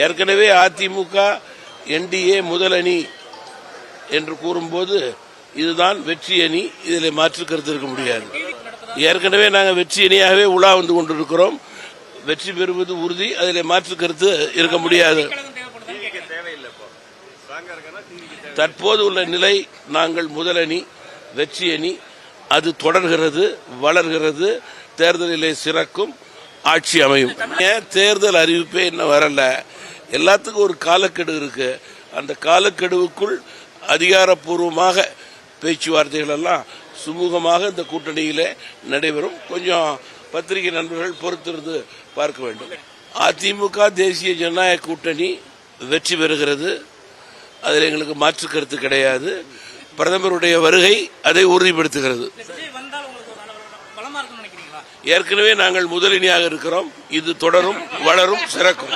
ஏற்கனவே அதிமுக என்டிஏ முதல் அணி என்று கூறும்போது இதுதான் வெற்றி அணி, இதில் மாற்று கருத்து இருக்க முடியாது. ஏற்கனவே நாங்கள் வெற்றி அணியாகவே உலா வந்து கொண்டிருக்கிறோம். வெற்றி பெறுவது உறுதி, அதில் மாற்று கருத்து இருக்க முடியாது. தற்போது உள்ள நிலை நாங்கள் முதல் அணி, வெற்றி அணி, அது தொடர்கிறது, வளர்கிறது, தேர்தலிலே சிறக்கும், ஆட்சி அமையும். தேர்தல் அறிவிப்பே இன்னும் வரல. எல்லாத்துக்கும் ஒரு காலக்கெடு இருக்கு. அந்த காலக்கெடுவுக்குள் அதிகாரப்பூர்வமாக பேச்சுவார்த்தைகள் எல்லாம் சுமூகமாக இந்த கூட்டணியில நடைபெறும். கொஞ்சம் பத்திரிகை நண்பர்கள் பொறுத்திருந்து பார்க்க வேண்டும். அதிமுக தேசிய ஜனநாயக கூட்டணி வெற்றி பெறுகிறது, அதில் எங்களுக்கு மாற்று கருத்து கிடையாது. பிரதமருடைய வருகை அதை உறுதிப்படுத்துகிறது. ஏற்கனவே நாங்கள் முதலணியாக இருக்கிறோம். இது தொடரும், வளரும், சிறக்கும்.